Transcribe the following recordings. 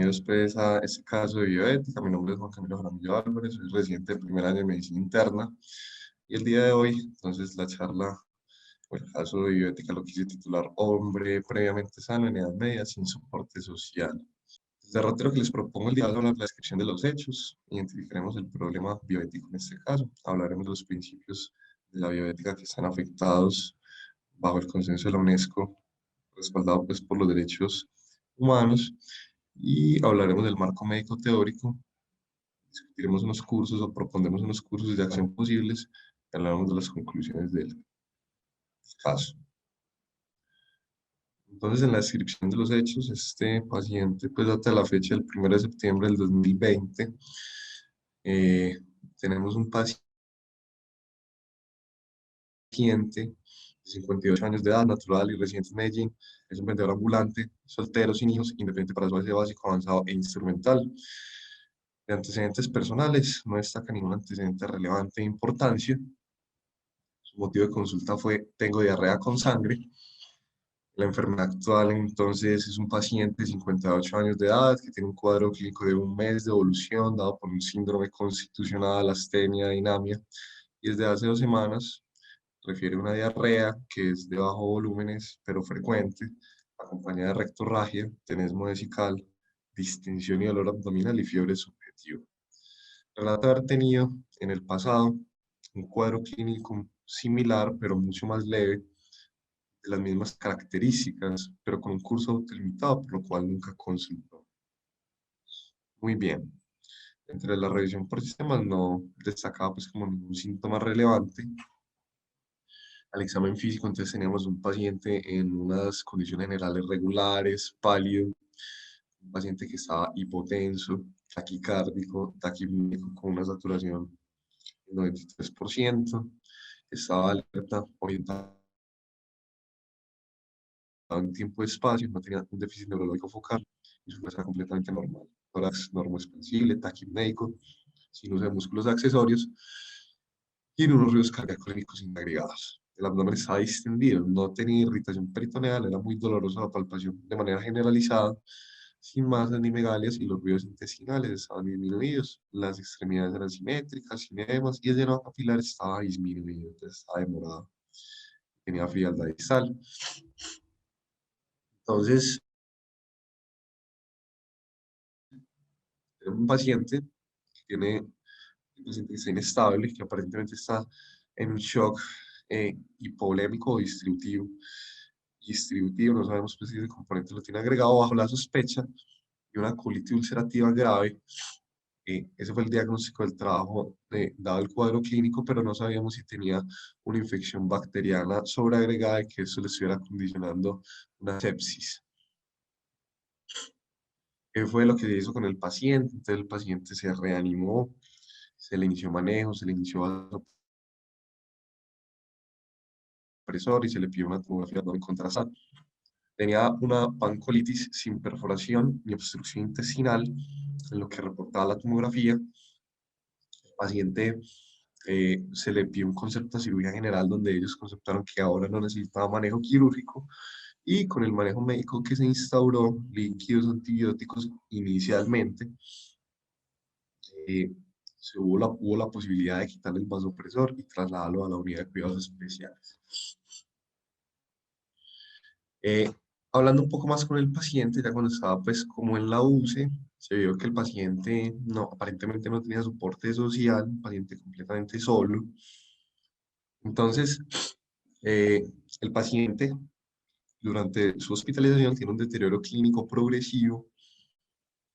Bienvenidos pues a este caso de bioética. Mi nombre es Juan Camilo Jaramillo Álvarez, soy residente de primer año de medicina interna. Y el día de hoy, entonces, la charla o el caso de bioética lo quise titular Hombre previamente sano en edad media sin soporte social. El derrotero que les propongo el día de hoy es la descripción de los hechos. Identificaremos el problema bioético en este caso. Hablaremos de los principios de la bioética que están afectados bajo el consenso de la UNESCO, respaldado pues por los derechos humanos, y hablaremos del marco médico teórico, discutiremos unos cursos o propondremos unos cursos de acción posibles y hablaremos de las conclusiones del caso. Entonces, en la descripción de los hechos, este paciente, pues data la fecha del 1 de septiembre del 2020, eh, tenemos un paciente de 58 años de edad, natural y residente en Medellín, es un vendedor ambulante, soltero, sin hijos, independiente para su base básico, avanzado e instrumental. De antecedentes personales, no destaca ningún antecedente relevante de importancia. Su motivo de consulta fue: tengo diarrea con sangre. La enfermedad actual, entonces, es un paciente de 58 años de edad que tiene un cuadro clínico de un mes de evolución dado por un síndrome constitucional, astenia, dinamia, y desde hace 2 semanas refiere una diarrea que es de bajo volúmenes pero frecuente, acompañada de rectorragia, tenesmo vesical, distensión y dolor abdominal y fiebre subjetiva. Relata haber tenido en el pasado un cuadro clínico similar, pero mucho más leve, de las mismas características, pero con un curso autolimitado, por lo cual nunca consultó. Muy bien. Entre la revisión por sistemas no destacaba pues como ningún síntoma relevante. Al examen físico, entonces teníamos un paciente en unas condiciones generales regulares, pálido, un paciente que estaba hipotenso, taquicárdico, taquipnéico, con una saturación del 93%, estaba alerta, orientado en tiempo y espacio, no tenía un déficit neurológico focal y su fuerza era completamente normal. Tórax normoexpansible, taquipneico, sin uso de músculos accesorios y en unos ruidos cardíacos agregados. El abdomen estaba distendido, no tenía irritación peritoneal, era muy dolorosa la palpación de manera generalizada, sin masas ni megalias, y los ruidos intestinales estaban disminuidos. Las extremidades eran simétricas, sin edemas, y el llenado capilar estaba disminuido, entonces estaba demorado. Tenía frialdad distal. Entonces, un paciente que tiene un paciente que está inestable, que aparentemente está en un shock hipovolémico o distributivo. Distributivo, no sabemos pues, si el componente lo tiene agregado bajo la sospecha de una colitis ulcerativa grave. Ese fue el diagnóstico del trabajo, dado el cuadro clínico, pero no sabíamos si tenía una infección bacteriana sobreagregada y que eso le estuviera condicionando una sepsis. ¿Qué fue lo que se hizo con el paciente? Entonces el paciente se reanimó, se le inició manejo, se le inició vasopresor y se le pidió una tomografía abdomen contrastada. Tenía una pancolitis sin perforación ni obstrucción intestinal, en lo que reportaba la tomografía. El paciente se le pidió un concepto de cirugía general donde ellos conceptaron que ahora no necesitaba manejo quirúrgico, y con el manejo médico que se instauró, líquidos antibióticos inicialmente, eh, hubo la posibilidad de quitarle el vasopresor y trasladarlo a la unidad de cuidados especiales. Eh, Hablando un poco más con el paciente, ya cuando estaba pues como en la UCE, se vio que el paciente no, aparentemente no tenía soporte social, un paciente completamente solo. Entonces, eh, el paciente durante su hospitalización tiene un deterioro clínico progresivo.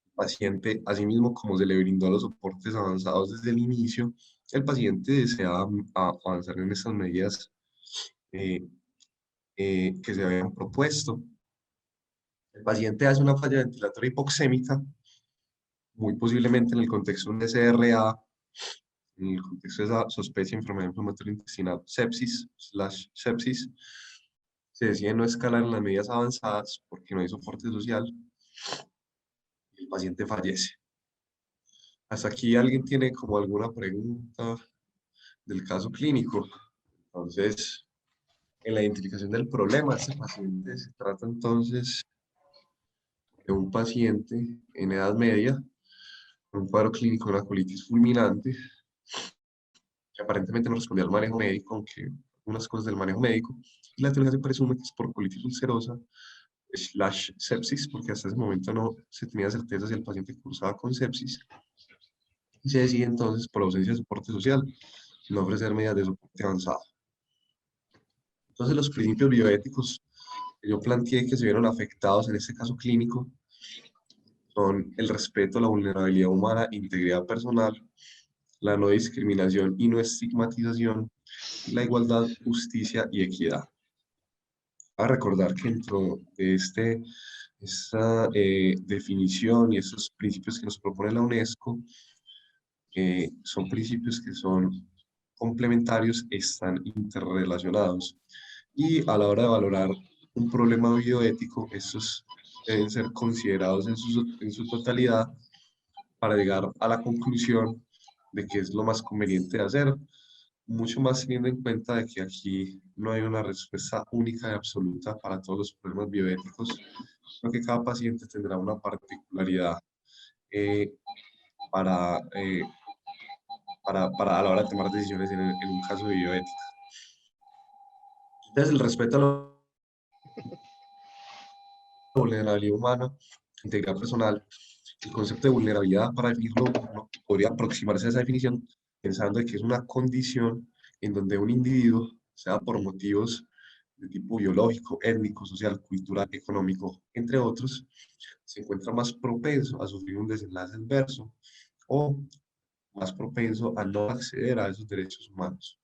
El paciente, asimismo, como se le brindó los soportes avanzados desde el inicio, el paciente desea avanzar en estas medidas eh, que se habían propuesto. El paciente hace una falla ventilatoria hipoxémica, muy posiblemente en el contexto de un SRA, en el contexto de esa sospecha de enfermedad inflamatoria intestinal, sepsis. Se decide no escalar en las medidas avanzadas porque no hay soporte social y el paciente fallece. Hasta aquí alguien tiene como alguna pregunta del caso clínico. Entonces, en la identificación del problema, este paciente se trata entonces de un paciente en edad media con un cuadro clínico de una colitis fulminante que aparentemente no respondía al manejo médico, aunque unas cosas del manejo médico, y la etiología se presume que es por colitis ulcerosa slash sepsis, porque hasta ese momento no se tenía certeza si el paciente cursaba con sepsis, y se decide entonces, por ausencia de soporte social, no ofrecer medidas de soporte avanzado. Entonces, los principios bioéticos que yo planteé que se vieron afectados en este caso clínico son el respeto a la vulnerabilidad humana, integridad personal, la no discriminación y no estigmatización, y la igualdad, justicia y equidad. A recordar que dentro de esta definición y estos principios que nos propone la UNESCO, son principios que son complementarios, están interrelacionados. Y a la hora de valorar un problema bioético, estos deben ser considerados en su totalidad para llegar a la conclusión de que es lo más conveniente de hacer, mucho más teniendo en cuenta de que aquí no hay una respuesta única y absoluta para todos los problemas bioéticos, sino que cada paciente tendrá una particularidad eh, para, eh, para a la hora de tomar decisiones en un caso de bioética. Entonces, el respeto a la vulnerabilidad humana, integridad personal, el concepto de vulnerabilidad, para definirlo, uno podría aproximarse a esa definición pensando de que es una condición en donde un individuo, sea por motivos de tipo biológico, étnico, social, cultural, económico, entre otros, se encuentra más propenso a sufrir un desenlace adverso o más propenso a no acceder a esos derechos humanos.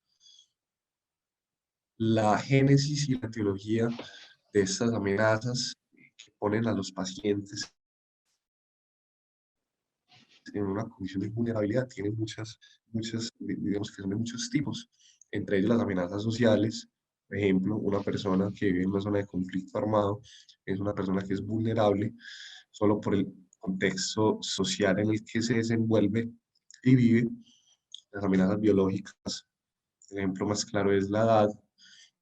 La génesis y la teología de estas amenazas que ponen a los pacientes en una condición de vulnerabilidad tiene digamos que son de muchos tipos, entre ellos las amenazas sociales. Por ejemplo, una persona que vive en una zona de conflicto armado es una persona que es vulnerable solo por el contexto social en el que se desenvuelve y vive. Las amenazas biológicas, el ejemplo más claro es la edad.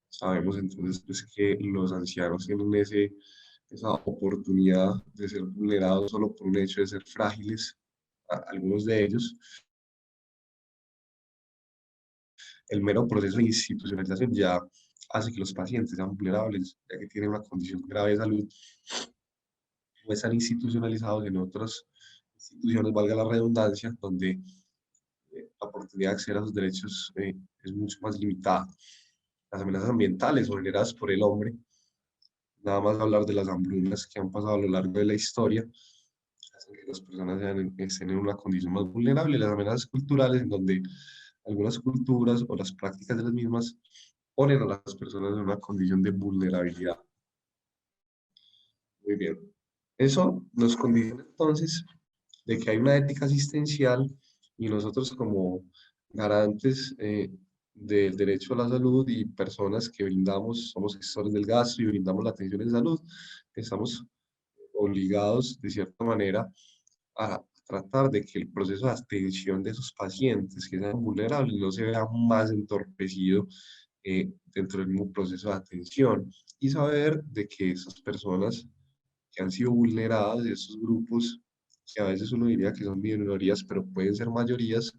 Sabemos entonces pues, que los ancianos tienen esa oportunidad de ser vulnerados solo por un hecho de ser frágiles, algunos de ellos. El mero proceso de institucionalización ya hace que los pacientes sean vulnerables, ya que tienen una condición grave de salud, no están institucionalizados en otras instituciones, valga la redundancia, donde la oportunidad de acceder a sus derechos es mucho más limitada. Las amenazas ambientales o generadas por el hombre, nada más hablar de las hambrunas que han pasado a lo largo de la historia, hacen que las personas estén en una condición más vulnerable. Las amenazas culturales, en donde algunas culturas o las prácticas de las mismas ponen a las personas en una condición de vulnerabilidad. Muy bien. Eso nos condiciona entonces de que hay una ética asistencial y nosotros como garantes del derecho a la salud y personas que brindamos, somos gestores del gasto y brindamos la atención en salud, estamos obligados de cierta manera a tratar de que el proceso de atención de esos pacientes que sean vulnerables no se vea más entorpecido dentro del mismo proceso de atención y saber de que esas personas que han sido vulneradas, de esos grupos que a veces uno diría que son minorías, pero pueden ser mayorías,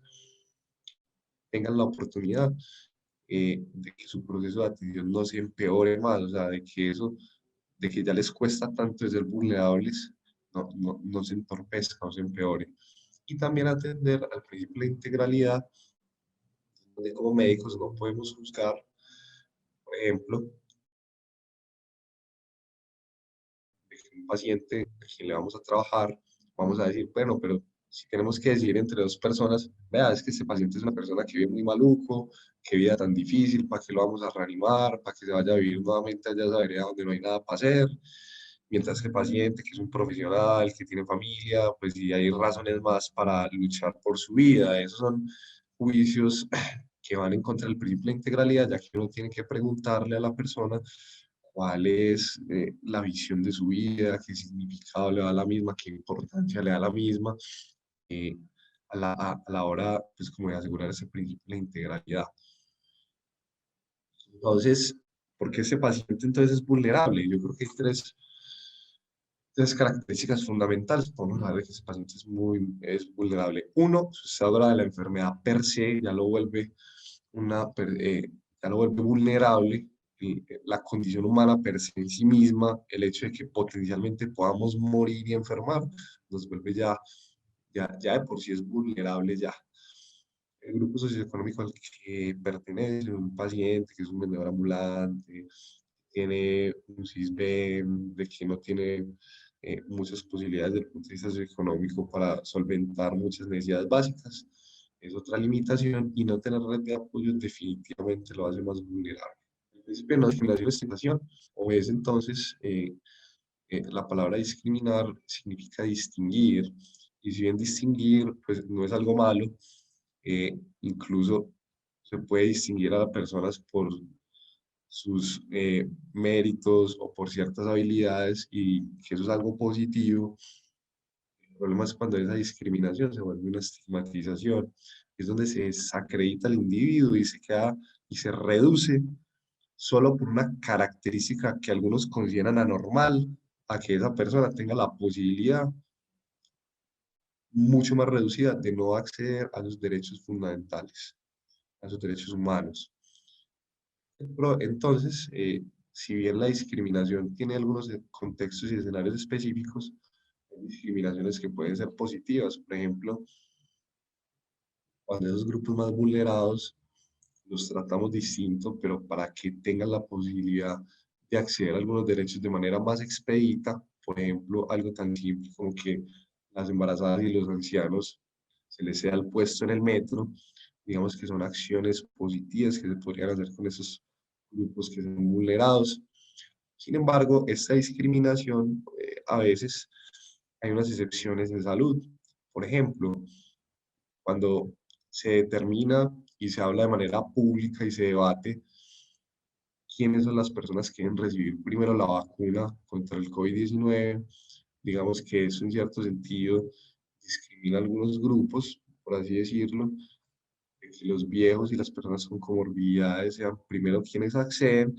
tengan la oportunidad de que su proceso de atención no se empeore más, o sea, de que eso, de que ya les cuesta tanto de ser vulnerables, no se entorpezca, no se empeore. Y también atender al principio de la integralidad, donde como médicos no podemos juzgar, por ejemplo, un paciente a quien le vamos a trabajar, vamos a decir, bueno, pero si tenemos que decidir entre dos personas, vea, es que este paciente es una persona que vive muy maluco, qué vida tan difícil, ¿para qué lo vamos a reanimar? ¿Para que se vaya a vivir nuevamente allá a esa vereda donde no hay nada para hacer? Mientras que el paciente, que es un profesional, que tiene familia, pues sí hay razones más para luchar por su vida. Esos son juicios que van en contra del principio de integralidad, ya que uno tiene que preguntarle a la persona cuál es la visión de su vida, qué significado le da a la misma, qué importancia le da a la misma, eh, a la hora, pues, como de asegurar ese principio de la integralidad. Entonces, ¿por qué ese paciente entonces es vulnerable? Yo creo que hay tres Tres características fundamentales. Podemos saber que ese paciente es vulnerable. Uno, su estado grave de la enfermedad per se ya lo vuelve, ya lo vuelve vulnerable. La condición humana per se en sí misma, el hecho de que potencialmente podamos morir y enfermar, nos vuelve ya de por sí es vulnerable ya. El grupo socioeconómico al que pertenece un paciente que es un vendedor ambulante, tiene un CISBEN, de que no tiene muchas posibilidades desde el punto de vista socioeconómico para solventar muchas necesidades básicas. Es otra limitación y no tener red de apoyo definitivamente lo hace más vulnerable. El principio de no discriminación y estigmación obedece entonces la palabra discriminar significa distinguir, y si bien distinguir pues no es algo malo, incluso se puede distinguir a las personas por sus méritos o por ciertas habilidades y que eso es algo positivo. El problema es cuando esa discriminación se vuelve una estigmatización, es donde se desacredita al individuo y se queda y se reduce solo por una característica que algunos consideran anormal a que esa persona tenga la posibilidad mucho más reducida de no acceder a los derechos fundamentales, a sus derechos humanos. Pero entonces, si bien la discriminación tiene algunos contextos y escenarios específicos, hay discriminaciones que pueden ser positivas. Por ejemplo, cuando esos grupos más vulnerados los tratamos distinto, pero para que tengan la posibilidad de acceder a algunos derechos de manera más expedita, por ejemplo, algo tan simple como que las embarazadas y los ancianos se les sea el puesto en el metro, digamos que son acciones positivas que se podrían hacer con esos grupos que son vulnerados. Sin embargo, esta discriminación, a veces hay unas excepciones de salud. Por ejemplo, cuando se determina y se habla de manera pública y se debate quiénes son las personas que deben recibir primero la vacuna contra el COVID-19, digamos que eso en cierto sentido discrimina a algunos grupos, por así decirlo, de que los viejos y las personas con comorbilidades sean primero quienes acceden,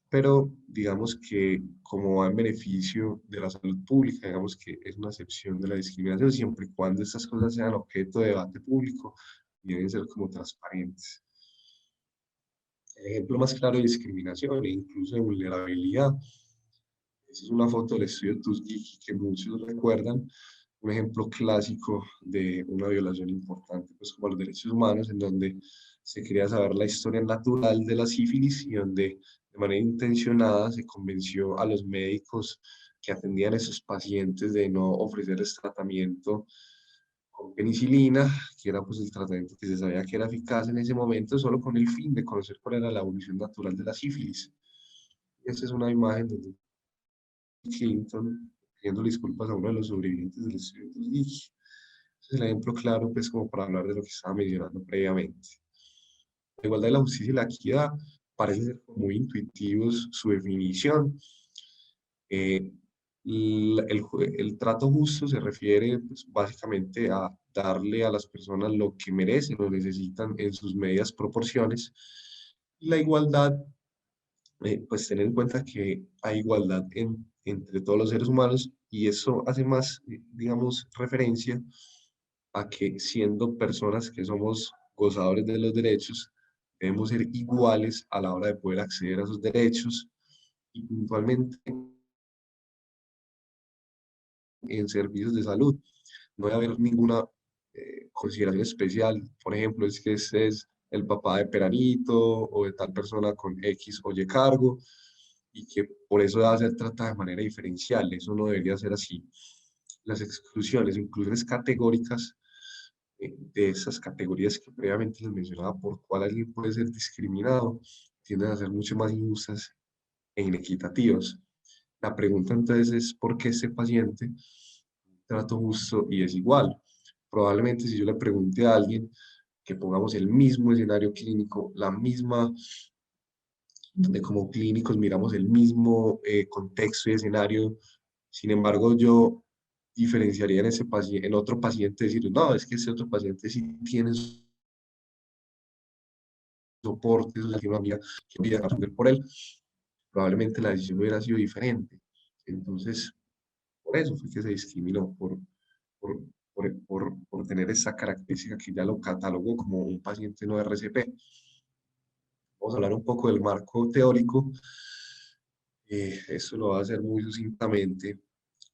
pero digamos que como va en beneficio de la salud pública, digamos que es una excepción de la discriminación, siempre y cuando estas cosas sean objeto de debate público y deben ser como transparentes. El ejemplo más claro de discriminación e incluso de vulnerabilidad, esa es una foto del estudio Tuskegee que muchos recuerdan, un ejemplo clásico de una violación importante, pues como los derechos humanos, en donde se quería saber la historia natural de la sífilis y donde de manera intencionada se convenció a los médicos que atendían a esos pacientes de no ofrecerles tratamiento con penicilina, que era pues el tratamiento que se sabía que era eficaz en ese momento, solo con el fin de conocer cuál era la evolución natural de la sífilis. Y esta es una imagen de Clinton pidiendo disculpas a uno de los sobrevivientes del estudio de Tuskegee. Ese es el ejemplo claro, pues, como para hablar de lo que estaba mencionando previamente. La igualdad, la justicia y la equidad parecen ser muy intuitivos su definición. Eh, el trato justo se refiere pues, básicamente a darle a las personas lo que merecen o necesitan en sus medidas proporciones. Y la igualdad, pues tener en cuenta que hay igualdad entre todos los seres humanos y eso hace más, digamos, referencia a que siendo personas que somos gozadores de los derechos, debemos ser iguales a la hora de poder acceder a esos derechos y puntualmente en servicios de salud. No debe haber ninguna consideración especial. Por ejemplo, es que ese es el papá de Peranito o de tal persona con X o Y cargo y que por eso debe ser tratada de manera diferencial. Eso no debería ser así. Las exclusiones, inclusiones categóricas de esas categorías que previamente les mencionaba, por cuál alguien puede ser discriminado, tienden a ser mucho más injustas e inequitativas. La pregunta entonces es, ¿por qué ese paciente trato justo y es igual? Probablemente si yo le pregunte a alguien que pongamos el mismo escenario clínico, la misma, donde como clínicos miramos el mismo contexto y escenario, sin embargo yo diferenciaría en ese paciente, en otro paciente, decir, no, es que ese otro paciente sí tiene soporte, es una amiga que voy a responder por él, probablemente la decisión hubiera sido diferente. Entonces, por eso fue que se discriminó, por, por tener esa característica que ya lo catalogó como un paciente no RCP. Vamos a hablar un poco del marco teórico. Eso lo va a hacer muy sucintamente.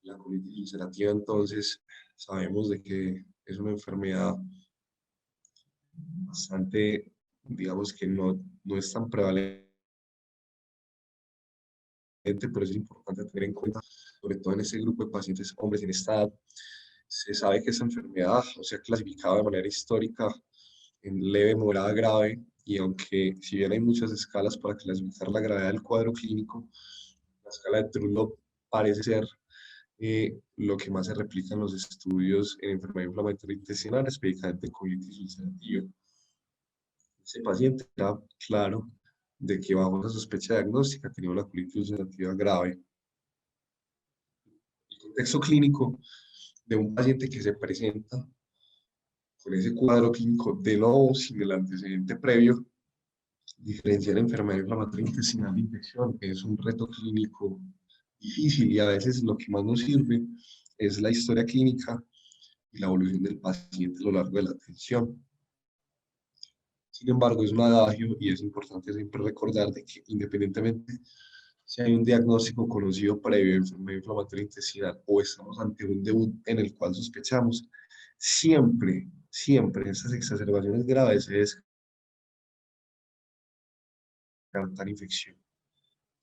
La colitis ulcerativa, entonces, sabemos de que es una enfermedad bastante, digamos que no es tan prevalente, pero es importante tener en cuenta, sobre todo en ese grupo de pacientes hombres en esta edad. Se sabe que esa enfermedad, o sea, clasificada de manera histórica en leve, moderada, grave, y aunque si bien hay muchas escalas para clasificar la gravedad del cuadro clínico, la escala de Trullo parece ser lo que más se replica en los estudios en enfermedad inflamatoria intestinal, específicamente en colitis ulcerativa. Ese paciente era claro de que bajo esa sospecha diagnóstica tenía una colitis ulcerativa grave. El contexto clínico de un paciente que se presenta con ese cuadro clínico de nuevo sin el antecedente previo, diferenciar enfermedad inflamatoria intestinal de infección es un reto clínico difícil y a veces lo que más nos sirve es la historia clínica y la evolución del paciente a lo largo de la atención. Sin embargo, es un adagio y es importante siempre recordar de que independientemente si hay un diagnóstico conocido previo de enfermedad inflamatoria intestinal o estamos ante un debut en el cual sospechamos, siempre estas exacerbaciones graves se descartan infección.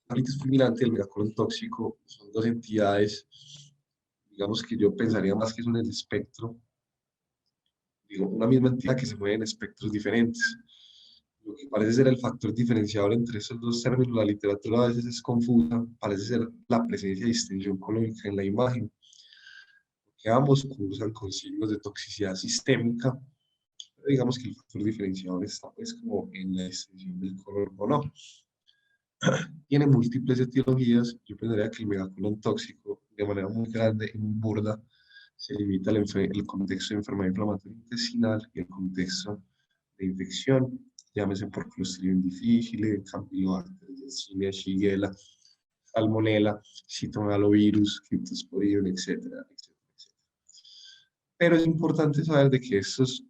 La colitis fulminante y el megacolon tóxico son dos entidades, digamos que yo pensaría más que son el espectro, digo, una misma entidad que se mueve en espectros diferentes. Lo que parece ser el factor diferenciador entre esos dos términos, la literatura a veces es confusa, parece ser la presencia de distinción colónica en la imagen, que ambos cursan con signos de toxicidad sistémica, pero digamos que el factor diferenciador está pues como en la distinción del color o no. Tiene múltiples etiologías, yo pensaría que el megacolon tóxico de manera muy grande y muy burda se limita al contexto de enfermedad inflamatoria intestinal y el contexto de infección, llámese por Clostridium difficile, Campylobacter jejuni, Shigella, Salmonella, Cytomegalovirus, Cryptosporidium, etcétera, etcétera, etcétera. Pero es importante saber de que estas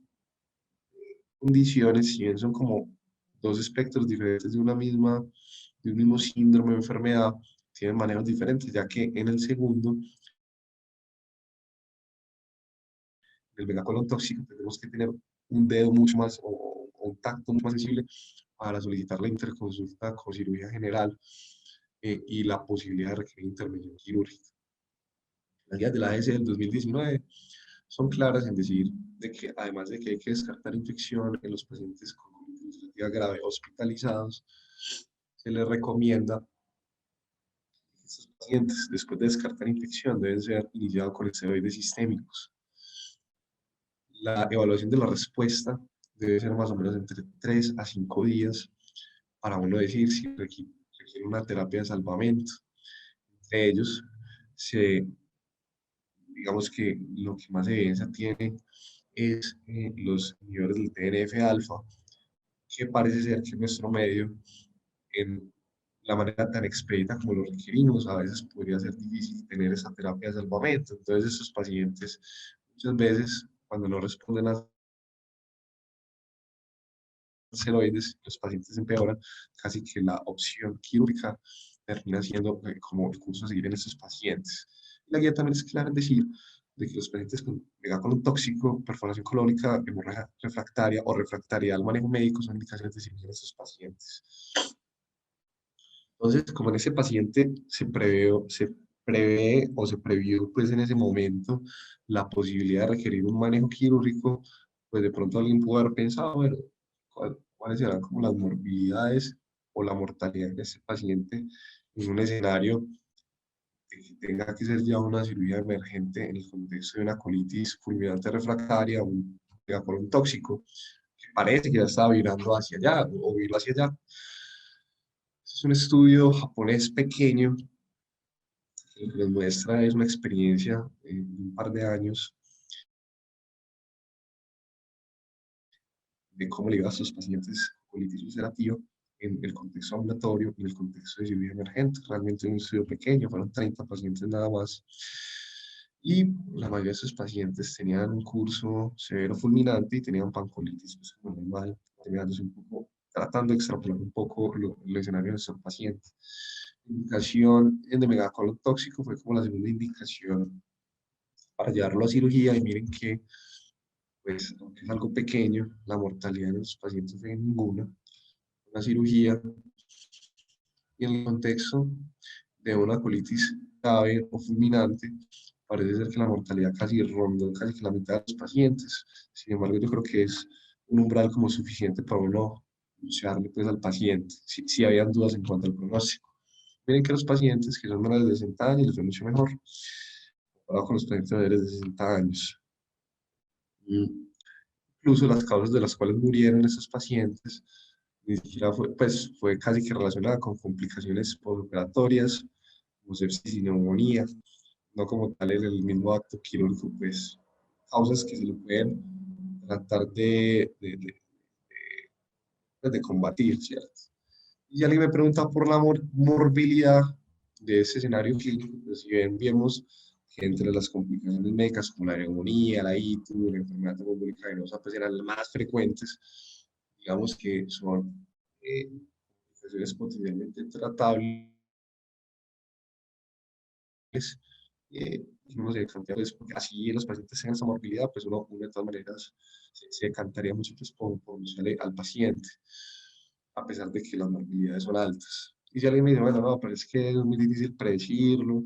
condiciones, si bien son como dos espectros diferentes de un mismo síndrome o enfermedad, tienen manejos diferentes, ya que en el segundo, el megacolon tóxico, tenemos que tener un dedo mucho más o un tacto mucho más sensible para solicitar la interconsulta con cirugía general y la posibilidad de requerir intervención quirúrgica. Las guías de la AS del 2019 son claras en decir de que además de que hay que descartar infección en los pacientes con colitis ulcerativa grave hospitalizados, se les recomienda que estos pacientes, después de descartar infección, deben ser iniciados con esteroides sistémicos. La evaluación de la respuesta debe ser más o menos entre 3 a 5 días para uno decir si requiere una terapia de salvamento. Entre ellos, digamos que lo que más evidencia tiene es los niveles del TNF-alfa, que parece ser que nuestro medio, en la manera tan expedita como lo requerimos, a veces podría ser difícil tener esa terapia de salvamento. Entonces, estos pacientes, muchas veces, cuando no responden a esteroides, los pacientes empeoran, casi que la opción quirúrgica termina siendo como el curso a seguir en estos pacientes. La guía también es clara en decir de que los pacientes con megacolon tóxico, perforación colónica, hemorragia refractaria o refractaria al manejo médico son indicaciones de cirugía en estos pacientes. Entonces, como en ese paciente prevé o se previó pues en ese momento la posibilidad de requerir un manejo quirúrgico, pues de pronto alguien pudo haber pensado, bueno, ¿cuáles serán como las morbilidades o la mortalidad de ese paciente en un escenario que tenga que ser ya una cirugía emergente en el contexto de una colitis fulminante refractaria o un megacolon tóxico, que parece que ya estaba virando hacia allá o viró hacia allá? Es un estudio japonés pequeño que lo que nos muestra es una experiencia de un par de años de cómo le iba a sus pacientes con colitis ulcerativa en el contexto ambulatorio y en el contexto de cirugía emergente. Realmente un estudio pequeño, fueron 30 pacientes nada más. y la mayoría de sus pacientes tenían un curso severo fulminante y tenían pancolitis, pues, muy mal, terminándose un poco, tratando de extrapolar un poco el escenario de estos pacientes. Indicación de megacolon tóxico fue como la segunda indicación para llevarlo a cirugía y miren que, pues, aunque es algo pequeño, la mortalidad de los pacientes fue ninguna. Una cirugía y en el contexto de una colitis grave o fulminante, parece ser que la mortalidad casi rondó casi que la mitad de los pacientes. Sin embargo, yo creo que es un umbral como suficiente para uno lucharle pues, al paciente, si habían dudas en cuanto al pronóstico. Miren que los pacientes que son menores de 60 años les fue mucho mejor, comparado con los pacientes mayores de 60 años. Incluso las causas de las cuales murieron esos pacientes ni siquiera fue, pues, fue casi que relacionada con complicaciones postoperatorias, como sepsis y neumonía, no como tal en el mismo acto quirúrgico, pues causas que se le pueden tratar de combatir, ¿cierto? Y alguien me pregunta por la morbilidad de ese escenario clínico, pues si bien vemos que entre las complicaciones médicas como la neumonía, la ITU, la enfermedad trombólica venosa, pues eran las más frecuentes, digamos que son complicaciones potencialmente tratables, no sé, pues, porque así los pacientes tienen esa morbilidad, pues uno de todas maneras se decantaría mucho pues, por buscarle al paciente, a pesar de que las morbilidades son altas. Y si alguien me dice, bueno, no, pero es que es muy difícil predecirlo,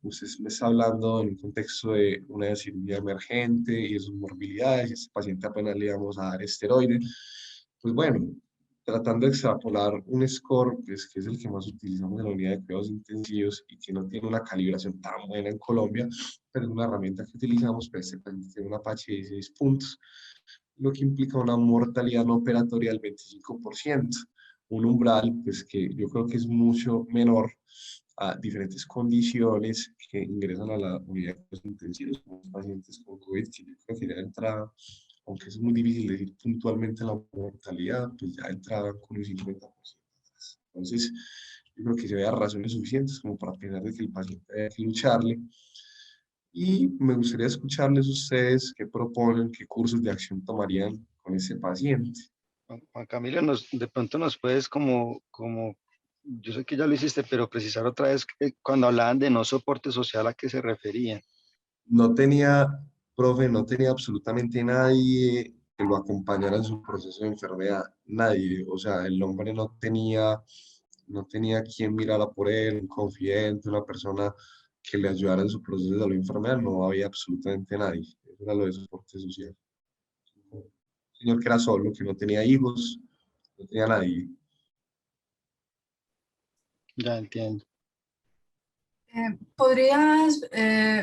usted me está hablando en un contexto de una cirugía emergente y de sus morbilidades, y a este paciente apenas le vamos a dar esteroides, pues bueno, tratando de extrapolar un score, pues, que es el que más utilizamos en la unidad de cuidados intensivos y que no tiene una calibración tan buena en Colombia, pero es una herramienta que utilizamos, pues este paciente tiene un Apache de 16 puntos, lo que implica una mortalidad no operatoria del 25%, un umbral pues, que yo creo que es mucho menor a diferentes condiciones que ingresan a la unidad de cuidados intensivos, como los pacientes con COVID, que yo creo que ya de entrada, aunque es muy difícil decir puntualmente la mortalidad, pues ya entraban con un 50%. Entonces, yo creo que se vean razones suficientes como para pensar de que el paciente debe que lucharle. Y me gustaría escucharles ustedes qué proponen, qué cursos de acción tomarían con ese paciente. Juan Camilo, de pronto nos puedes yo sé que ya lo hiciste, pero precisar otra vez cuando hablaban de no soporte social, ¿a qué se referían? No tenía, profe, no tenía absolutamente nadie que lo acompañara en su proceso de enfermedad, nadie. O sea, el hombre no tenía quien mirara por él, un confidente, una persona que le ayudara en su proceso de la enfermedad, no había absolutamente nadie. Eso era lo de soporte social. Un señor que era solo, que no tenía hijos, no tenía nadie. Ya entiendo. ¿Podrías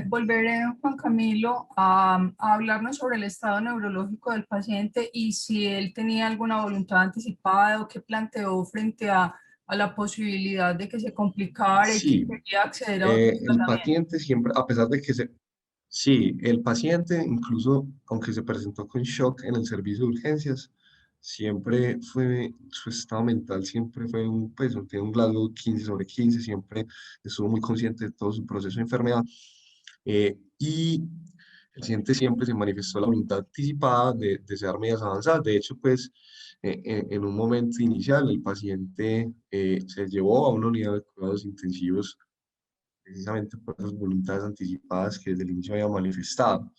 volver, Juan Camilo, a hablarnos sobre el estado neurológico del paciente y si él tenía alguna voluntad anticipada o qué planteó frente a la posibilidad de que se complicara y que Sí, quería acceder a otro el tratamiento? paciente siempre, a pesar de que sí, el paciente, incluso aunque se presentó con shock en el servicio de urgencias, siempre fue, su estado mental siempre fue pues, tiene un Glasgow 15/15, siempre estuvo muy consciente de todo su proceso de enfermedad. Y el paciente siempre se manifestó la voluntad anticipada de desear medidas avanzadas. De hecho, pues, en un momento inicial, el paciente se llevó a una unidad de cuidados intensivos precisamente por esas voluntades anticipadas que desde el inicio había manifestado.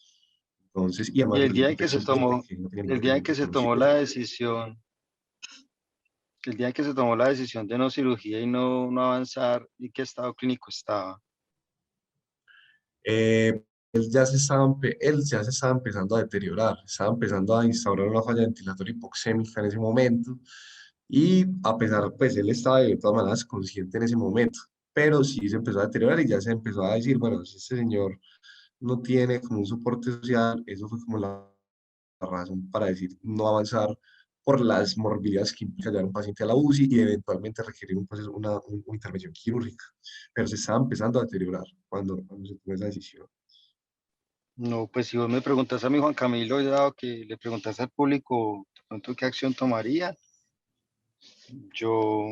Entonces, y Y además el desde el día en que se contexto pues, de tomó, que no tenía el ningún día tipo en de que se tomó conocimiento. la decisión, el día en que se tomó la decisión de no cirugía y no avanzar, ¿y qué estado clínico estaba? Eh, él ya se estaba empezando a deteriorar, estaba empezando a instaurar una falla ventilatoria hipoxémica en ese momento, y a pesar, pues él estaba de todas maneras consciente en ese momento, pero sí se empezó a deteriorar y ya se empezó a decir, bueno, si este señor no tiene como un soporte social, eso fue como la razón para decir no avanzar por las morbilidades que implica llevar un paciente a la UCI y eventualmente requerir una intervención quirúrgica. Pero se estaba empezando a deteriorar cuando se tomó esa decisión. No, pues si vos me preguntas a mí, Juan Camilo, dado que le preguntas al público de pronto qué acción tomaría, yo,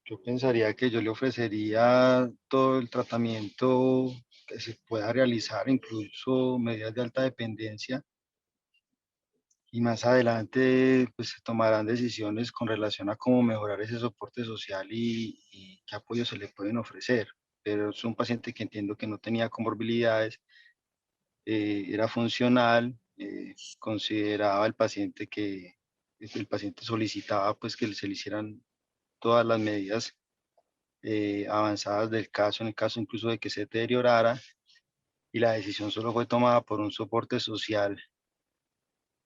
yo pensaría que yo le ofrecería todo el tratamiento que se pueda realizar, incluso medidas de alta dependencia, y más adelante pues se tomarán decisiones con relación a cómo mejorar ese soporte social y qué apoyo se le pueden ofrecer. Pero es un paciente que entiendo que no tenía comorbilidades, era funcional, consideraba el paciente solicitaba pues que se le hicieran todas las medidas avanzadas del caso, en el caso incluso de que se deteriorara, y la decisión solo fue tomada por un soporte social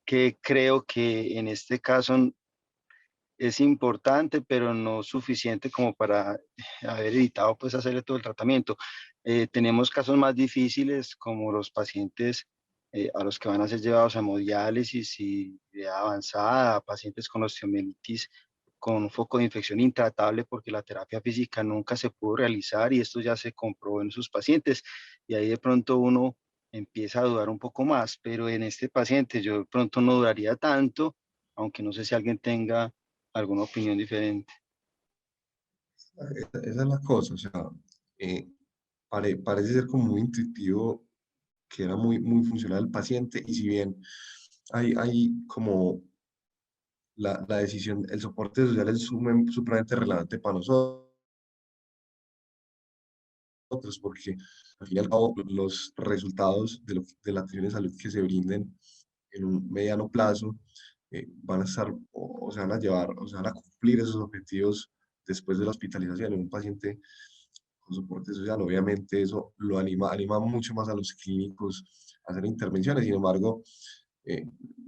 que creo que en este caso es importante, pero no suficiente como para haber evitado pues hacerle todo el tratamiento. Tenemos casos más difíciles como los pacientes a los que van a ser llevados a hemodiálisis y de edad avanzada, pacientes con osteomielitis con un foco de infección intratable porque la terapia física nunca se pudo realizar y esto ya se comprobó en sus pacientes, y ahí de pronto uno empieza a dudar un poco más, pero en este paciente yo de pronto no dudaría tanto, aunque no sé si alguien tenga alguna opinión diferente. Esa es la cosa, o sea, eh, parece ser como muy intuitivo que era muy funcional el paciente y si bien hay como la decisión, el soporte social es supremamente relevante para nosotros porque al fin y al cabo los resultados de la atención de salud que se brinden en un mediano plazo van a estar o se van a llevar o se van a cumplir esos objetivos después de la hospitalización en un paciente con soporte social. Obviamente eso lo anima mucho más a los clínicos a hacer intervenciones. Sin embargo, eh,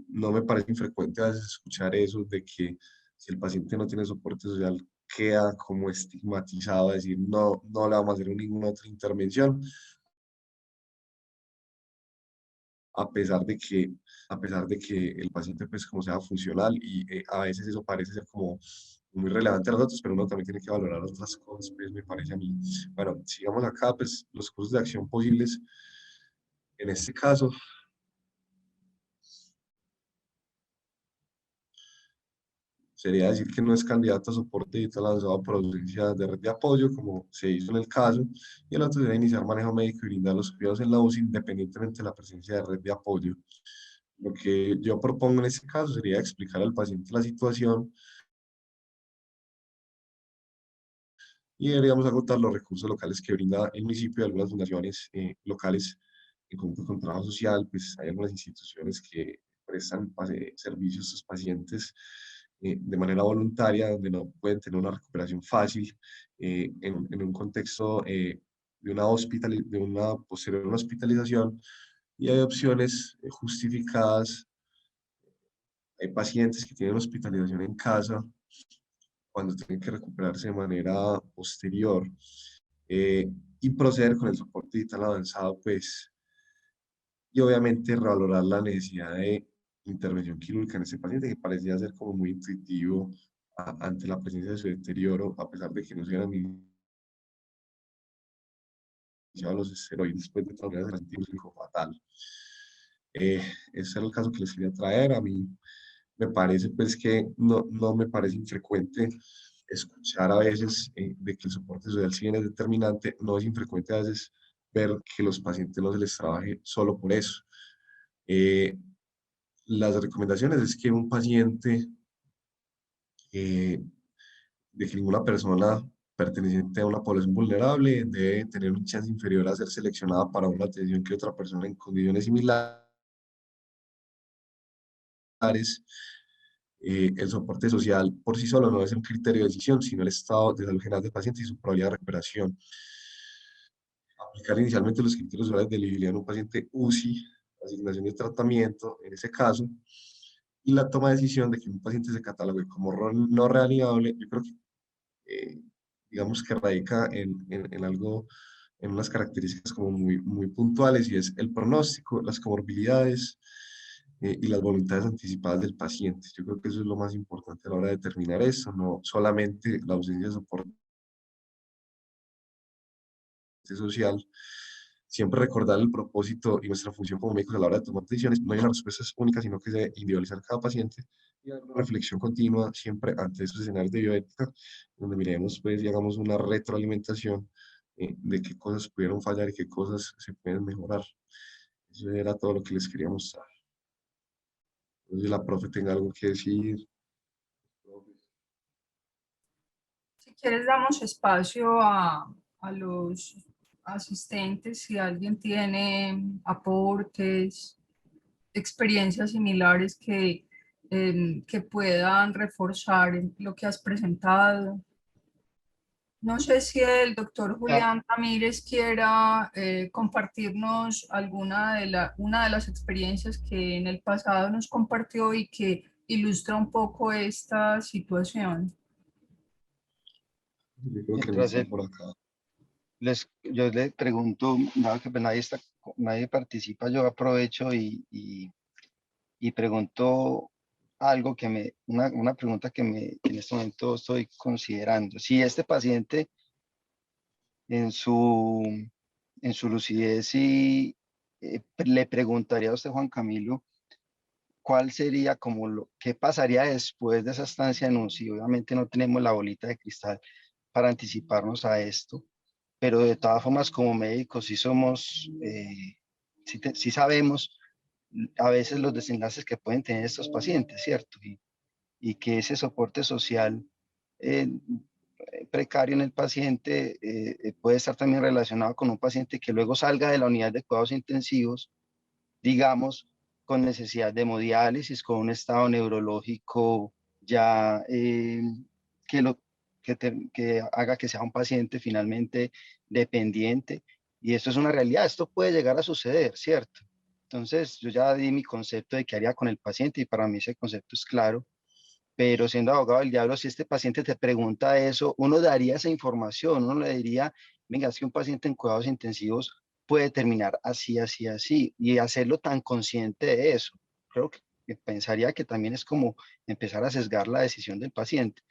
no me parece infrecuente a veces escuchar eso de que si el paciente no tiene soporte social queda como estigmatizado, a decir no le vamos a hacer ninguna otra intervención, a pesar de que el paciente pues como sea funcional y a veces eso parece ser como muy relevante a los otros, pero uno también tiene que valorar otras cosas, pues me parece a mí. Bueno, sigamos acá, pues los cursos de acción posibles en este caso sería decir que no es candidato a soporte digital avanzado por ausencia de red de apoyo, como se hizo en el caso, y el otro sería iniciar manejo médico y brindar los cuidados en la UCI independientemente de la presencia de red de apoyo. Lo que yo propongo en este caso sería explicar al paciente la situación y deberíamos agotar los recursos locales que brinda el municipio y algunas fundaciones locales en conjunto con trabajo social, pues hay algunas instituciones que prestan servicios a estos pacientes de manera voluntaria, donde no pueden tener una recuperación fácil en un contexto de una posterior hospitalización, y hay opciones justificadas. Hay pacientes que tienen hospitalización en casa cuando tienen que recuperarse de manera posterior eh, y proceder con el soporte digital avanzado, pues, y obviamente revalorar la necesidad de intervención quirúrgica en este paciente que parecía ser como muy intuitivo ante la presencia de su deterioro, a pesar de que no se hubieran iniciado los esteroides, pues de todas maneras el antibiótico fatal. Ese era el caso que les quería traer. A mí me parece pues que no me parece infrecuente escuchar a veces de que el soporte social si bien es determinante, no es infrecuente a veces ver que los pacientes no se les trabaje solo por eso. Eh, las recomendaciones es que un paciente, eh, de que ninguna persona perteneciente a una población vulnerable debe tener un chance inferior a ser seleccionada para una atención que otra persona en condiciones similares. El soporte social por sí solo no es un criterio de decisión, sino el estado de salud general del paciente y su probabilidad de recuperación. Aplicar inicialmente los criterios de elegibilidad en un paciente UCI, asignación de tratamiento, en ese caso, y la toma de decisión de que un paciente se catalogue como no reanimable, yo creo que, eh, digamos que radica en algo, en unas características como muy puntuales, y es el pronóstico, las comorbilidades, y las voluntades anticipadas del paciente. Yo creo que eso es lo más importante a la hora de determinar eso, no solamente la ausencia de soporte social. Siempre recordar el propósito y nuestra función como médicos a la hora de tomar decisiones. No hay una respuesta única, sino que se debe individualizar cada paciente y hay una reflexión continua siempre ante esos escenarios de bioética, donde miremos pues y hagamos una retroalimentación de qué cosas pudieron fallar y qué cosas se pueden mejorar. Eso era todo lo que les quería mostrar. Entonces, la profe tenga algo que decir. Si quieres, damos espacio a los asistentes, si alguien tiene aportes, experiencias similares que puedan reforzar lo que has presentado. No sé si el doctor Ah, Julián Ramírez quiera compartirnos una de las experiencias que en el pasado nos compartió y que ilustra un poco esta situación. Yo creo que no mientras está por acá. yo le pregunto, dado que pues nadie participa, yo aprovecho y pregunto algo una pregunta que en este momento estoy considerando. Si este paciente en en su lucidez y le preguntaría a usted, Juan Camilo, ¿cuál sería como qué pasaría después de esa estancia en UCI? Obviamente no tenemos la bolita de cristal para anticiparnos a esto, pero de todas formas como médicos sí somos, sí sabemos a veces los desenlaces que pueden tener estos pacientes, ¿cierto? Y que ese soporte social eh, precario en el paciente puede estar también relacionado con un paciente que luego salga de la unidad de cuidados intensivos, digamos, con necesidad de hemodiálisis, con un estado neurológico ya que, lo, que haga que sea un paciente finalmente dependiente. Y esto es una realidad, esto puede llegar a suceder, ¿cierto? Entonces, yo ya di mi concepto de qué haría con el paciente y para mí ese concepto es claro, pero siendo abogado del diablo, si este paciente te pregunta eso, uno daría esa información, uno le diría, venga, es que un paciente en cuidados intensivos puede terminar así, así, así, y hacerlo tan consciente de eso. Creo que pensaría que también es como empezar a sesgar la decisión del paciente,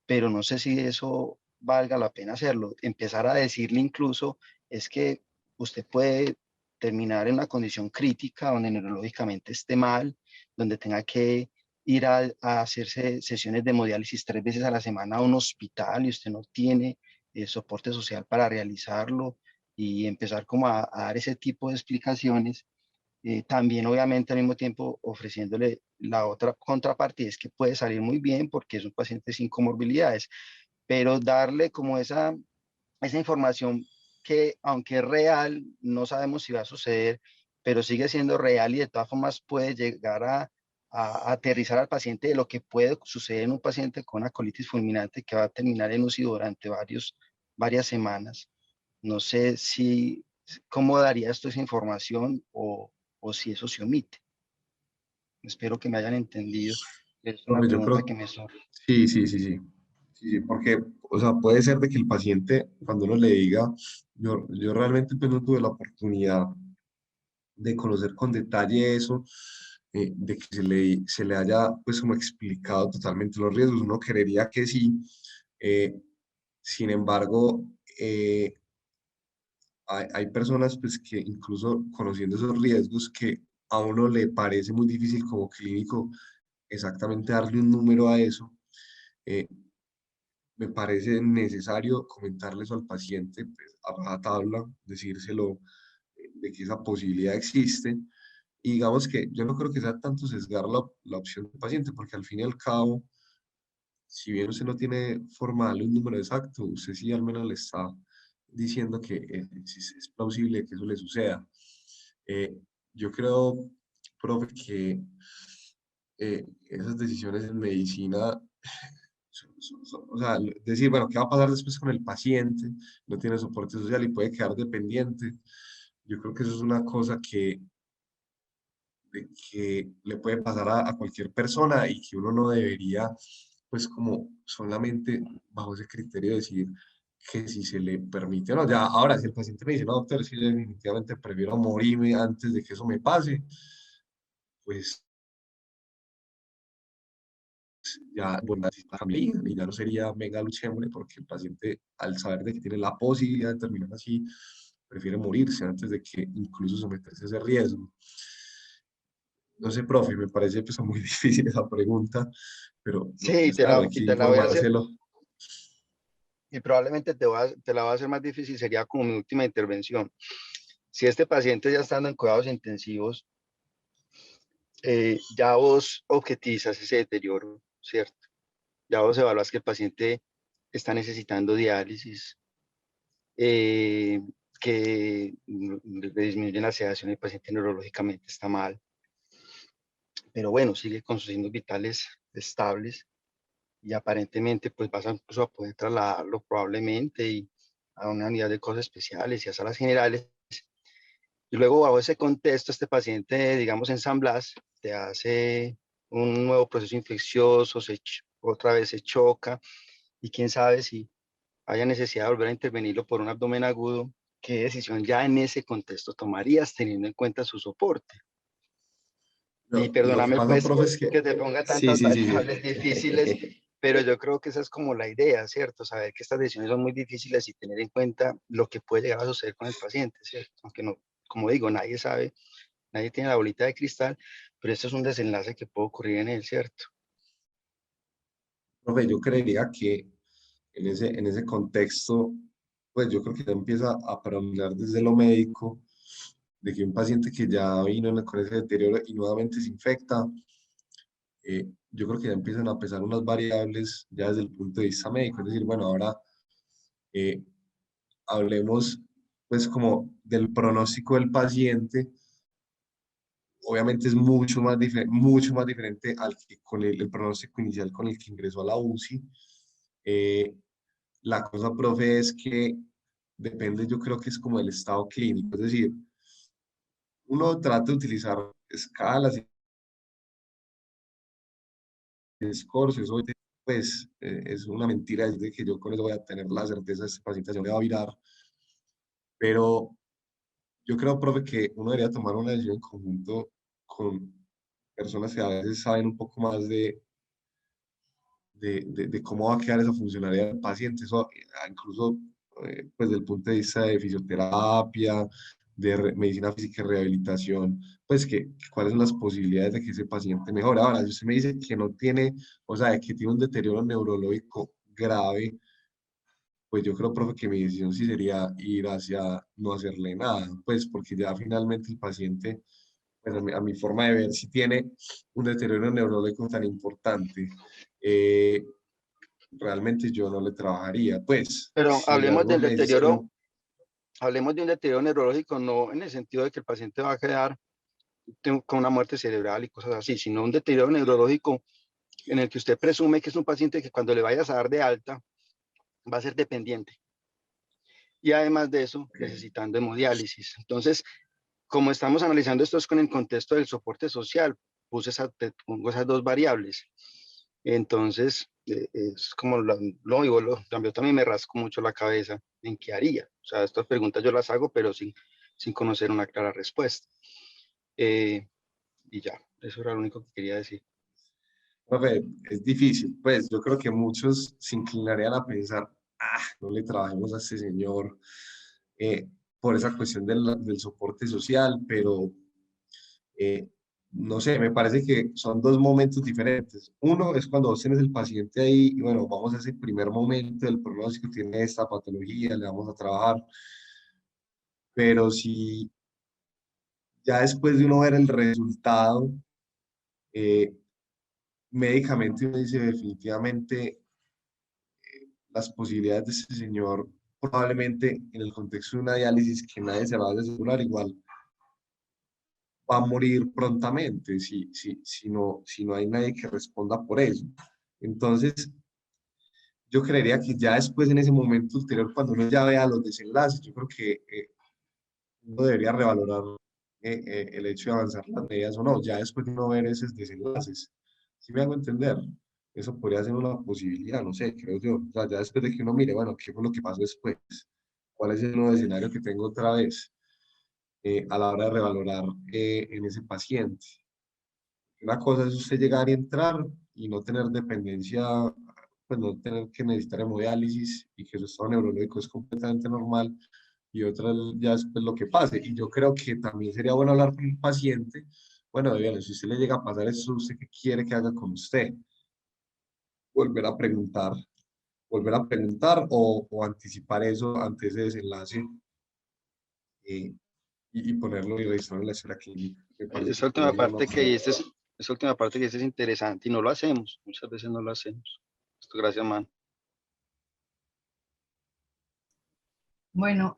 pero no sé si eso valga la pena hacerlo. Empezar a decirle incluso, es que usted puede terminar en una condición crítica donde neurológicamente esté mal, donde tenga que ir a hacerse sesiones de hemodiálisis 3 veces a la semana a un hospital y usted no tiene soporte social para realizarlo y empezar como a dar ese tipo de explicaciones. También obviamente al mismo tiempo ofreciéndole la otra contraparte, es que puede salir muy bien porque es un paciente sin comorbilidades, pero darle como esa información que aunque es real, no sabemos si va a suceder, pero sigue siendo real y de todas formas puede llegar a aterrizar al paciente de lo que puede suceder en un paciente con una colitis fulminante que va a terminar en UCI durante varias semanas. No sé si, cómo daría esto esa información o si eso se omite. Espero que me hayan entendido. Es una Profe, yo pregunta creo, que me surge. sí, sí, sí, sí. Sí, sí, porque, o sea, puede ser de que el paciente, cuando uno le diga, yo realmente pues no tuve la oportunidad de conocer con detalle eso, de que se le haya pues como explicado totalmente los riesgos. Uno creería que sí, eh, sin embargo, hay personas pues que incluso conociendo esos riesgos que a uno le parece muy difícil como clínico exactamente darle un número a eso. eh, Me parece necesario comentarle eso al paciente, pues, a rajatabla, decírselo, de que esa posibilidad existe. Y digamos que yo no creo que sea tanto sesgar la opción del paciente, porque al fin y al cabo, si bien usted no tiene forma de darle un número exacto, usted sí al menos le está diciendo que sí es plausible que eso le suceda. Eh, yo creo, profe, que esas decisiones en medicina, o sea, decir, bueno, ¿qué va a pasar después con el paciente? No tiene soporte social y puede quedar dependiente. Yo creo que eso es una cosa que le puede pasar a cualquier persona y que uno no debería, pues como solamente bajo ese criterio decir que si se le permite o no. Ya, ahora, si el paciente me dice, no, doctor, es que yo definitivamente prefiero morirme antes de que eso me pase, pues ya, bueno, la familia y ya no sería mega luchémosle porque el paciente, al saber de que tiene la posibilidad de terminar así, prefiere morirse antes de que incluso someterse a ese riesgo. No sé, profe, me parece pues, muy difícil esa pregunta, pero Sí, pues claro, hay y que te la voy a hacer. informárselo. y probablemente te la va a hacer más difícil, sería como mi última intervención. Si este paciente ya estando en cuidados intensivos, ya vos objetizas ese deterioro, ¿cierto? Ya vos evaluás que el paciente está necesitando diálisis, eh, que le disminuye la sedación, el paciente neurológicamente está mal, pero bueno, sigue con sus signos vitales estables y aparentemente pues vas a incluso a poder trasladarlo probablemente y a una unidad de cosas especiales y a salas generales. Y luego bajo ese contexto, este paciente, digamos en San Blas, te hace un nuevo proceso infeccioso, otra vez se choca y quién sabe si haya necesidad de volver a intervenirlo por un abdomen agudo, ¿qué decisión ya en ese contexto tomarías teniendo en cuenta su soporte? Y Lo que perdóname pasa, pues profe, es que... que te ponga Sí, tantas sí, sí, variables sí. difíciles, pero yo creo que esa es como la idea, ¿cierto? Saber que estas decisiones son muy difíciles y tener en cuenta lo que puede llegar a suceder con el paciente, ¿cierto? Aunque no, como digo, nadie sabe, nadie tiene la bolita de cristal, pero esto es un desenlace que puede ocurrir en él, ¿cierto? Profe, yo creería que en ese contexto, pues yo creo que ya empieza a predominar desde lo médico, de que un paciente que ya vino con ese deterioro y nuevamente se infecta, yo creo que ya empiezan a pesar unas variables ya desde el punto de vista médico. Es decir, bueno, ahora eh, hablemos pues como del pronóstico del paciente. Obviamente es mucho más diferente al que, con el pronóstico inicial con el que ingresó a la UCI. Eh, la cosa, profe, es que depende, yo creo que es como el estado clínico. Es decir, uno trata de utilizar escalas y scores, eso pues es una mentira, es de que yo con eso voy a tener la certeza de que este paciente se me va a virar, pero yo creo, profe, que uno debería tomar una decisión en conjunto con personas que a veces saben un poco más de cómo va a quedar esa funcionalidad del paciente, eso incluso pues desde el punto de vista de fisioterapia, de medicina física y rehabilitación, pues cuáles son las posibilidades de que ese paciente mejore. Ahora, si usted me dice que no tiene, o sea, que tiene un deterioro neurológico grave, pues yo creo, profe, que mi decisión sí sería ir hacia no hacerle nada, pues porque ya finalmente el paciente, pues a mi forma de ver, si tiene un deterioro neurológico tan importante, eh, realmente yo no le trabajaría. Pues Pero si algo me dice que no, hablemos de un deterioro neurológico, no en el sentido de que el paciente va a quedar con una muerte cerebral y cosas así, sino un deterioro neurológico en el que usted presume que es un paciente que cuando le vayas a dar de alta va a ser dependiente. Y además de eso, necesitando hemodiálisis. Entonces, como estamos analizando esto es con el contexto del soporte social, te pongo esas dos variables. Entonces, es como yo también me rasco mucho la cabeza en qué haría. O sea, estas preguntas yo las hago, pero sin conocer una clara respuesta. Eh, y ya, eso era lo único que quería decir. profe, es difícil. Pues yo creo que muchos se inclinarían a pensar, ah, no le trabajemos a este señor eh, por esa cuestión del soporte social, pero eh, no sé, me parece que son dos momentos diferentes. Uno es cuando vos tenés el paciente ahí y bueno, vamos a ese primer momento del pronóstico, tiene esta patología, le vamos a trabajar, pero si ya después de uno ver el resultado, eh, médicamente uno dice definitivamente las posibilidades de este señor, probablemente en el contexto de una diálisis que nadie se va a asegurar, igual va a morir prontamente si no hay nadie que responda por eso. Entonces, yo creería que ya después, en ese momento ulterior, cuando uno ya vea los desenlaces, yo creo que uno debería revalorar el hecho de avanzar las medidas o no, ya después de uno ver esos desenlaces. ¿Sí me hago entender? Eso podría ser una posibilidad, no sé, creo yo. O sea, ya después de que uno mire, bueno, ¿qué fue lo que pasó después? ¿Cuál es el nuevo escenario que tengo otra vez a la hora de revalorar en ese paciente? Una cosa es usted llegar y entrar y no tener dependencia, pues no tener que necesitar hemodiálisis y que su estado neurológico es completamente normal. Y otra ya es pues, lo que pase. Y yo creo que también sería bueno hablar con el paciente. Bueno, bien, si usted le llega a pasar eso, ¿usted qué quiere que haga con usted? Volver a preguntar volver a preguntar o anticipar eso ante ese desenlace eh, y ponerlo y registrarlo en la historia clínica. Me parece que Esa última sería una parte que opción. dices, esa última parte que dices es interesante y no lo hacemos, muchas veces no lo hacemos. Esto, gracias, man. Bueno,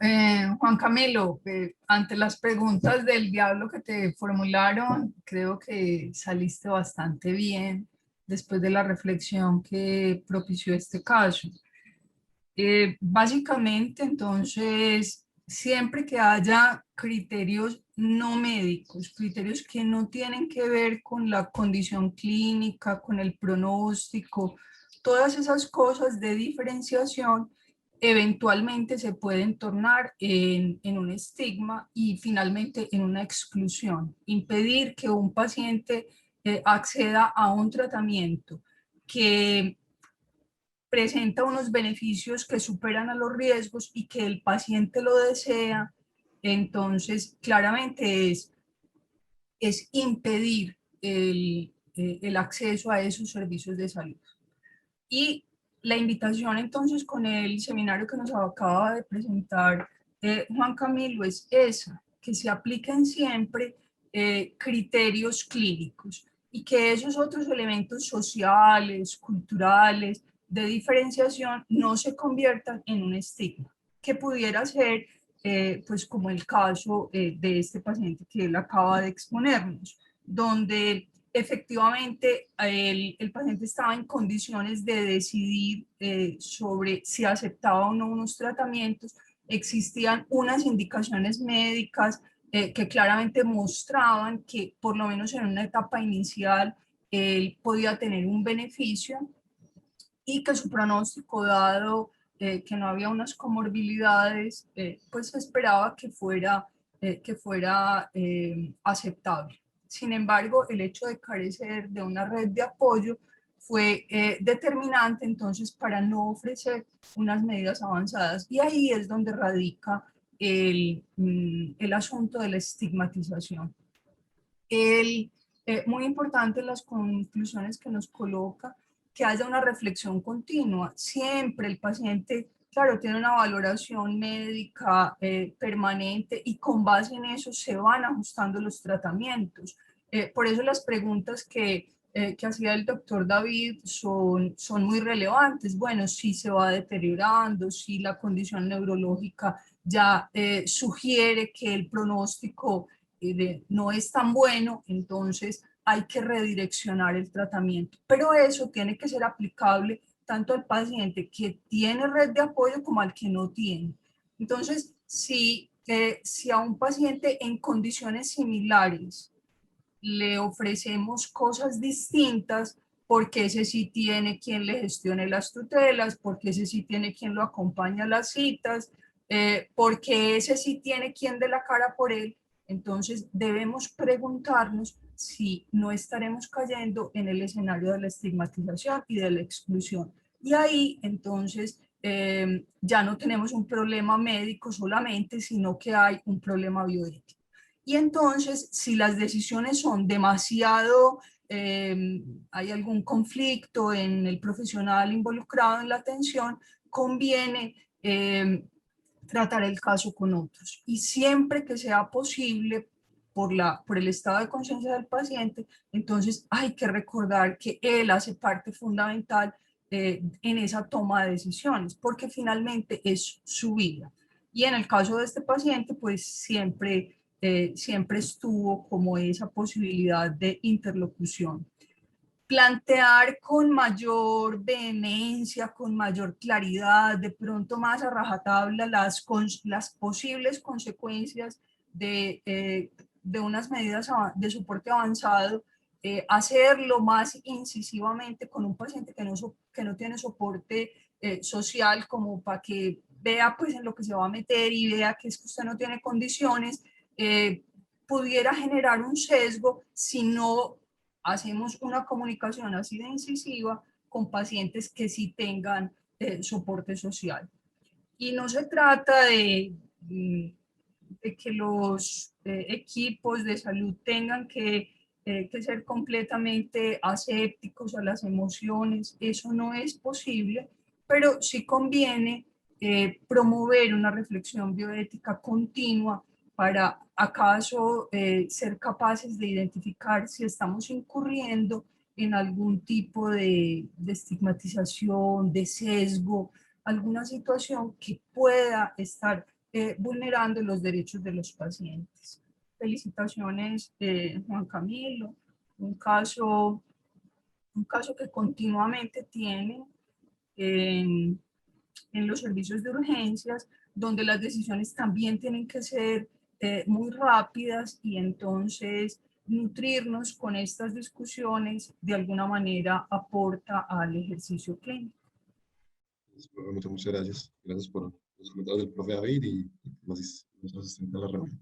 Juan Camilo, ante las preguntas del diablo que te formularon, creo que saliste bastante bien después de la reflexión que propició este caso. Básicamente, entonces, siempre que haya criterios no médicos, criterios que no tienen que ver con la condición clínica, con el pronóstico, todas esas cosas de diferenciación, eventualmente se pueden tornar en un estigma y finalmente en una exclusión. Impedir que un paciente acceda a un tratamiento que presenta unos beneficios que superan a los riesgos y que el paciente lo desea, entonces claramente es impedir el acceso a esos servicios de salud. Y la invitación entonces con el seminario que nos acaba de presentar Juan Camilo es esa, que se apliquen siempre criterios clínicos y que esos otros elementos sociales, culturales, de diferenciación no se conviertan en un estigma, que pudiera ser, pues como el caso de este paciente que él acaba de exponernos, donde efectivamente el paciente estaba en condiciones de decidir sobre si aceptaba o no unos tratamientos, existían unas indicaciones médicas que claramente mostraban que por lo menos en una etapa inicial él podía tener un beneficio y que su pronóstico dado que no había unas comorbilidades, pues se esperaba que fuera aceptable. Sin embargo, el hecho de carecer de una red de apoyo fue determinante entonces para no ofrecer unas medidas avanzadas. Y ahí es donde radica el asunto de la estigmatización. Muy importante las conclusiones que nos coloca, que haya una reflexión continua. Siempre el paciente, claro, tiene una valoración médica permanente y con base en eso se van ajustando los tratamientos. Por eso las preguntas que hacía el doctor David son muy relevantes. Bueno, si se va deteriorando, si la condición neurológica ya sugiere que el pronóstico no es tan bueno, entonces hay que redireccionar el tratamiento. Pero eso tiene que ser aplicable tanto al paciente que tiene red de apoyo como al que no tiene. Entonces, si a un paciente en condiciones similares le ofrecemos cosas distintas, porque ese sí tiene quien le gestione las tutelas, porque ese sí tiene quien lo acompaña a las citas, porque ese sí tiene quien dé la cara por él, entonces debemos preguntarnos si no estaremos cayendo en el escenario de la estigmatización y de la exclusión. Y ahí entonces ya no tenemos un problema médico solamente, sino que hay un problema bioético. Y entonces, si las decisiones son demasiado, hay algún conflicto en el profesional involucrado en la atención, conviene tratar el caso con otros. Y siempre que sea posible, por el estado de conciencia del paciente, entonces hay que recordar que él hace parte fundamental en esa toma de decisiones, porque finalmente es su vida. Y en el caso de este paciente, pues siempre estuvo como esa posibilidad de interlocución. Plantear con mayor vehemencia, con mayor claridad, de pronto más a rajatabla las posibles consecuencias de unas medidas de soporte avanzado, hacerlo más incisivamente con un paciente que no tiene soporte social, como para que vea pues en lo que se va a meter y vea que es que usted no tiene condiciones, pudiera generar un sesgo si no hacemos una comunicación así de incisiva con pacientes que sí tengan soporte social. Y no se trata de que los equipos de salud tengan que ser completamente asépticos a las emociones. Eso no es posible, pero sí conviene promover una reflexión bioética continua para acaso ser capaces de identificar si estamos incurriendo en algún tipo de estigmatización, de sesgo, alguna situación que pueda estar vulnerando los derechos de los pacientes. Felicitaciones, Juan Camilo, un caso que continuamente tiene en los servicios de urgencias, donde las decisiones también tienen que ser muy rápidas y entonces nutrirnos con estas discusiones de alguna manera aporta al ejercicio clínico. Muchas gracias. Gracias por los comentarios del profe David y los asistentes a la reunión.